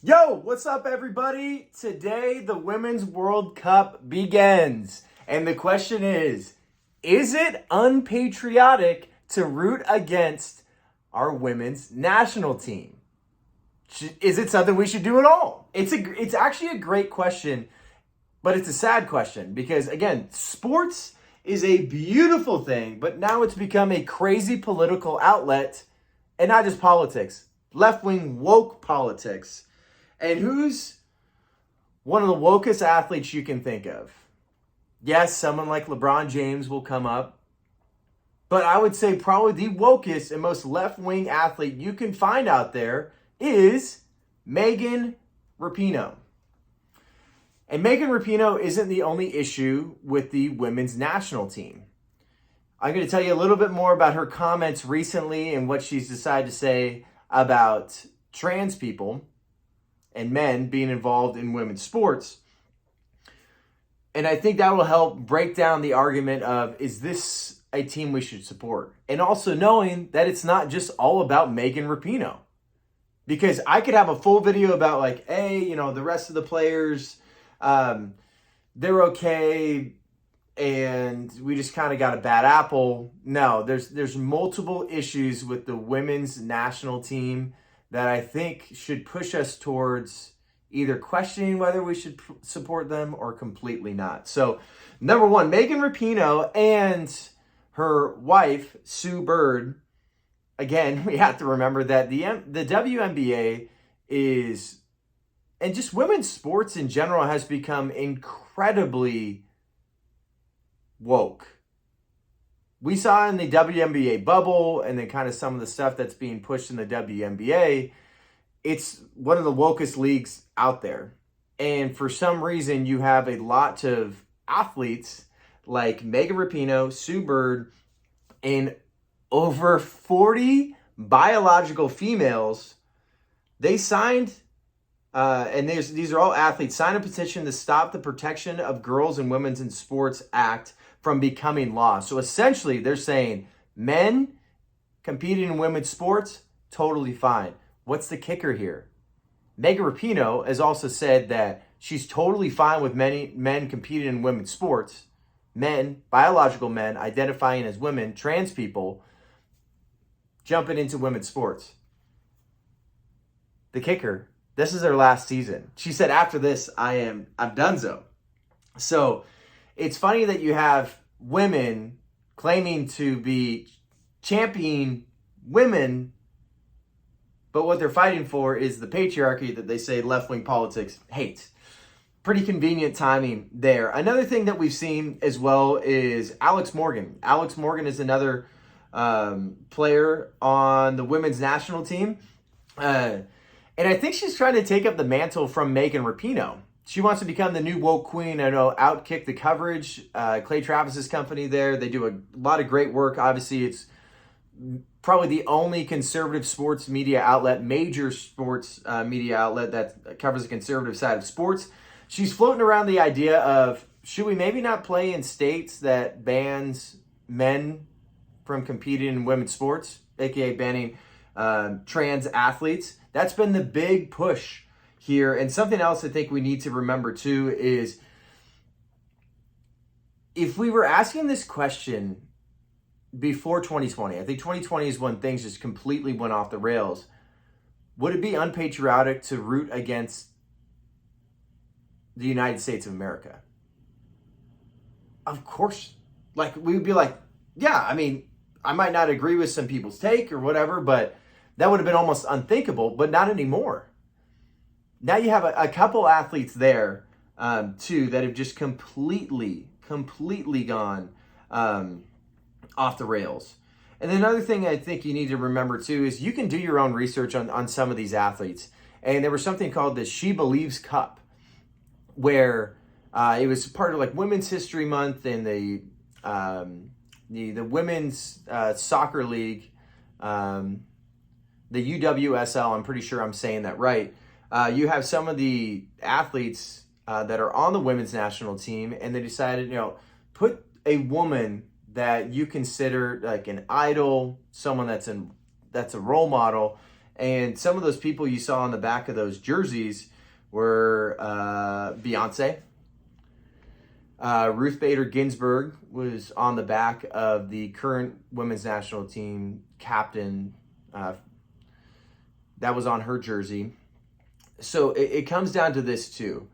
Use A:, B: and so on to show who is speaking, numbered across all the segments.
A: Yo, what's up, everybody? Today, the Women's World Cup begins. And the question is it unpatriotic to root against our women's national team? Is it something we should do at all? It's actually a great question, but it's a sad question because, again, sports is a beautiful thing, but now it's become a crazy political outlet, and not just politics, left-wing woke politics. And who's one of the wokest athletes you can think of? Yes, someone like LeBron James will come up. But I would say probably the wokest and most left-wing athlete you can find out there is Megan Rapinoe. And Megan Rapinoe isn't the only issue with the women's national team. I'm going to tell you a little bit more about her comments recently and what she's decided to say about trans people and men being involved in women's sports. And I think that will help break down the argument of, is this a team we should support? And also knowing that it's not just all about Megan Rapinoe. Because I could have a full video about like, hey, the rest of the players, they're okay, and we just kind of got a bad apple. No, there's multiple issues with the women's national team that I think should push us towards either questioning whether we should support them or completely not. So, number one, Megan Rapinoe and her wife, Sue Bird. Again, we have to remember that the WNBA is, and just women's sports in general, has become incredibly woke. We saw in the WNBA bubble and then kind of some of the stuff that's being pushed in the WNBA, it's one of the wokest leagues out there. And for some reason, you have a lot of athletes like Megan Rapinoe, Sue Bird, and over 40 biological females. They signed, and these are all athletes, signed a petition to stop the Protection of Girls and Women's in Sports Act from becoming law. So essentially, they're saying men competing in women's sports, totally fine. What's the kicker here? Megan Rapinoe has also said that she's totally fine with many men competing in women's sports, men, biological men, identifying as women, trans people, jumping into women's sports. The kicker, this is their last season. She said, after this, I'm donezo. So it's funny that you have women claiming to be championing women, but what they're fighting for is the patriarchy that they say left-wing politics hates. Pretty convenient timing there. Another thing that we've seen as well is Alex Morgan. Alex Morgan is another player on the women's national team. And I think she's trying to take up the mantle from Megan Rapinoe. She wants to become the new woke queen. I know Outkick the Coverage, Clay Travis's company there. They do a lot of great work. Obviously, it's probably the only conservative sports media outlet, major sports media outlet that covers the conservative side of sports. She's floating around the idea of, should we maybe not play in states that bans men from competing in women's sports, aka banning trans athletes? That's been the big push here. And something else I think we need to remember too is, if we were asking this question before 2020, I think 2020 is when things just completely went off the rails. Would it be unpatriotic to root against the United States of America? Of course. Like, we would be like, yeah, I mean, I might not agree with some people's take or whatever, but that would have been almost unthinkable, but not anymore. Now you have a couple athletes there, too, that have just completely gone off the rails. And another thing I think you need to remember, too, is you can do your own research on some of these athletes. And there was something called the She Believes Cup, where it was part of like Women's History Month and the Women's Soccer League, the UWSL, I'm pretty sure I'm saying that right. You have some of the athletes that are on the women's national team, and they decided, put a woman that you consider like an idol, someone that's a role model, And some of those people you saw on the back of those jerseys were Beyonce. Ruth Bader Ginsburg was on the back of the current women's national team captain. That was on her jersey. So it comes down to this too.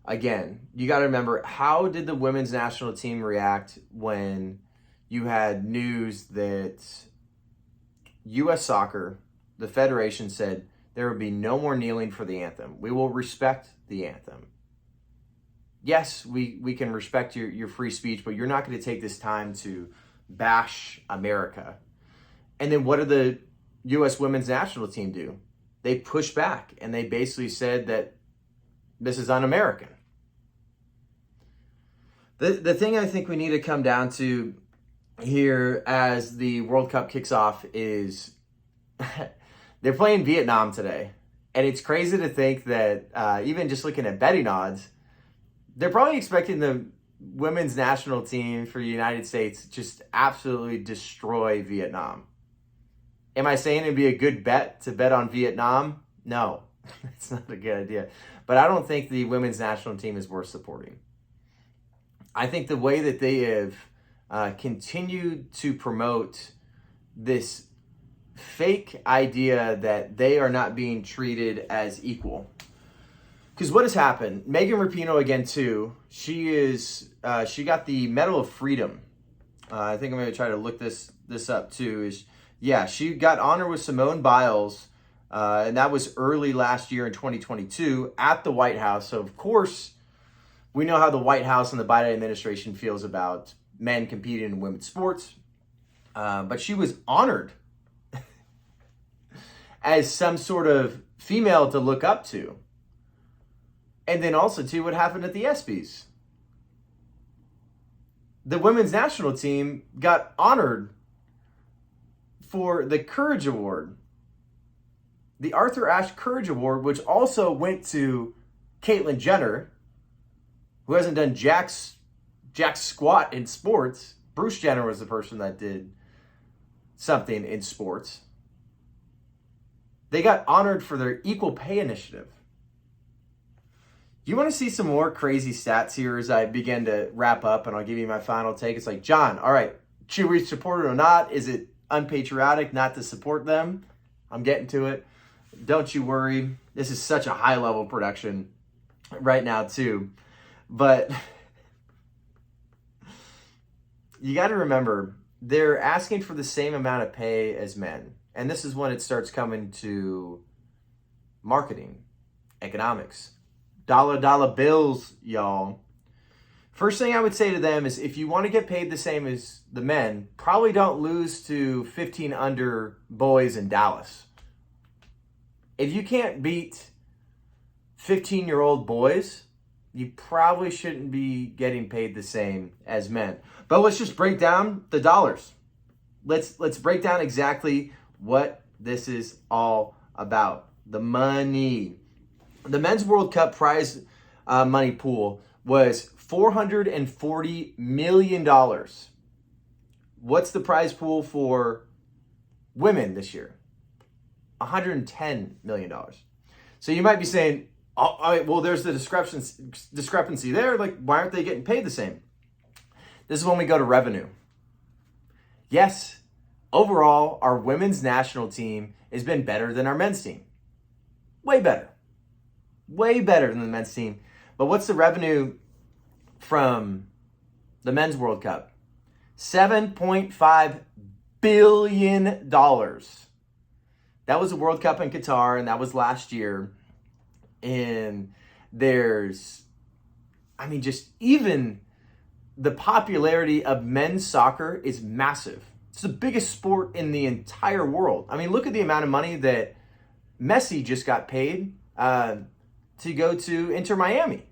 A: Again, you got to remember, how did the women's national team react when you had news that U.S. Soccer, the federation, said there would be no more kneeling for the anthem. We will respect the anthem. Yes, we can respect your free speech, but you're not going to take this time to bash America. And then what did the U.S. women's national team do? They pushed back and they basically said that this is un-American. The thing I think we need to come down to here as the World Cup kicks off is they're playing Vietnam today. And it's crazy to think that even just looking at betting odds, they're probably expecting the women's national team for the United States just absolutely destroy Vietnam. Am I saying it'd be a good bet to bet on Vietnam? No, it's not a good idea. But I don't think the women's national team is worth supporting. I think the way that they have continued to promote this fake idea that they are not being treated as equal. Because what has happened? Megan Rapinoe again too. She got the Medal of Freedom. I think I'm going to try to look this up too. She got honored with Simone Biles, and that was early last year in 2022 at the White House. So of course, we know how the White House and the Biden administration feels about men competing in women's sports. But she was honored as some sort of female to look up to. And then also, too, what happened at the ESPYs? The women's national team got honored for the Courage Award. The Arthur Ashe Courage Award, which also went to Caitlyn Jenner, who hasn't done jack squat in sports. Bruce Jenner was the person that did something in sports. They got honored for their equal pay initiative. You want to see some more crazy stats here as I begin to wrap up, and I'll give you my final take. It's like, John, all right, should we support it or not? Is it unpatriotic not to support them? I'm getting to it. Don't you worry. This is such a high-level production right now, too. But you got to remember, they're asking for the same amount of pay as men. And this is when it starts coming to marketing, economics. Dollar bills, y'all. First thing I would say to them is, if you want to get paid the same as the men, probably don't lose to 15 under boys in Dallas. If you can't beat 15-year-old boys, you probably shouldn't be getting paid the same as men. But let's just break down the dollars. Let's break down exactly what this is all about. The money. The Men's World Cup prize money pool was $440 million. What's the prize pool for women this year? $110 million. So you might be saying, all right, well, there's the discrepancy there. Like, why aren't they getting paid the same? This is when we go to revenue. Yes, overall, our women's national team has been better than our men's team. Way better. Way better than the men's team. But what's the revenue from the Men's World Cup? $7.5 billion. That was the World Cup in Qatar, and that was last year. And there's, just even the popularity of men's soccer is massive. It's the biggest sport in the entire world. Look at the amount of money that Messi just got paid to go to Inter Miami.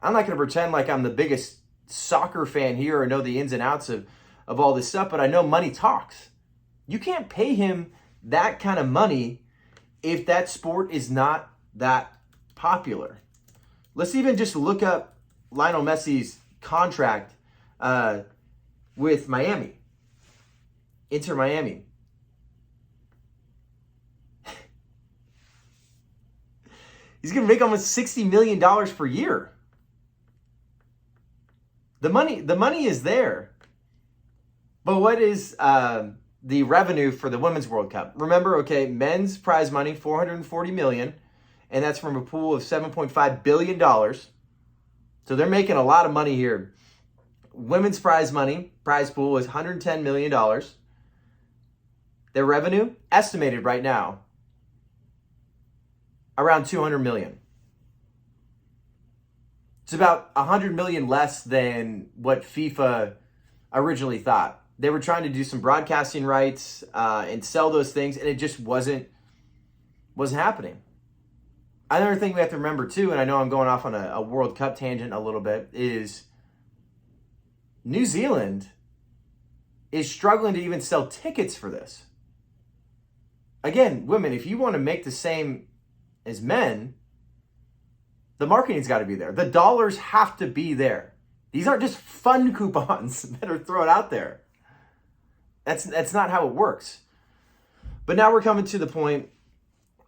A: I'm not going to pretend like I'm the biggest soccer fan here or know the ins and outs of all this stuff, but I know money talks. You can't pay him that kind of money if that sport is not that popular. Let's even just look up Lionel Messi's contract with Miami. Inter Miami. He's going to make almost $60 million per year. The money is there. But what is the revenue for the Women's World Cup? Remember, okay, men's prize money, $440 million, and that's from a pool of $7.5 billion. So they're making a lot of money here. Women's prize pool is $110 million. Their revenue, estimated right now, around $200 million. It's about $100 million less than what FIFA originally thought. They were trying to do some broadcasting rights and sell those things, and it just wasn't happening. Another thing we have to remember too, and I know I'm going off on a World Cup tangent a little bit, is New Zealand is struggling to even sell tickets for this. Again, women, if you want to make the same as men, the marketing's got to be there. The dollars have to be there. These aren't just fun coupons that are thrown out there. That's not how it works. But now we're coming to the point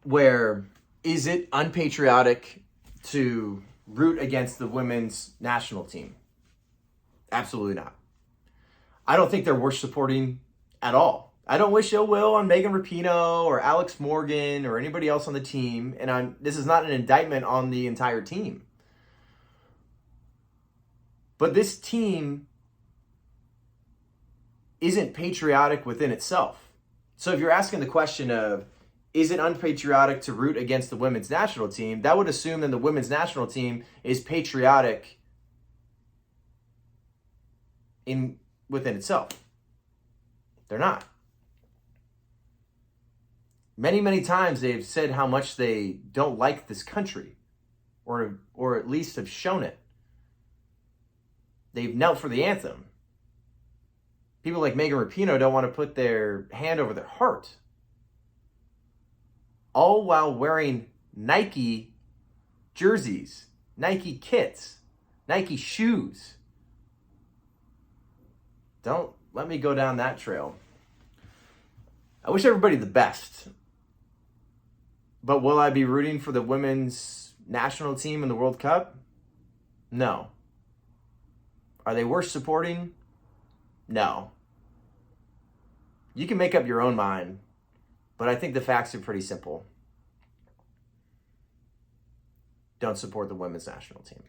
A: where, is it unpatriotic to root against the women's national team? Absolutely not. I don't think they're worth supporting at all. I don't wish ill will on Megan Rapinoe or Alex Morgan or anybody else on the team. And this is not an indictment on the entire team. But this team isn't patriotic within itself. So if you're asking the question of, is it unpatriotic to root against the women's national team? That would assume that the women's national team is patriotic within itself. They're not. Many, many times they've said how much they don't like this country, or at least have shown it. They've knelt for the anthem. People like Megan Rapinoe don't want to put their hand over their heart. All while wearing Nike jerseys, Nike kits, Nike shoes. Don't let me go down that trail. I wish everybody the best. But will I be rooting for the women's national team in the World Cup? No. Are they worth supporting? No. You can make up your own mind, but I think the facts are pretty simple. Don't support the women's national team.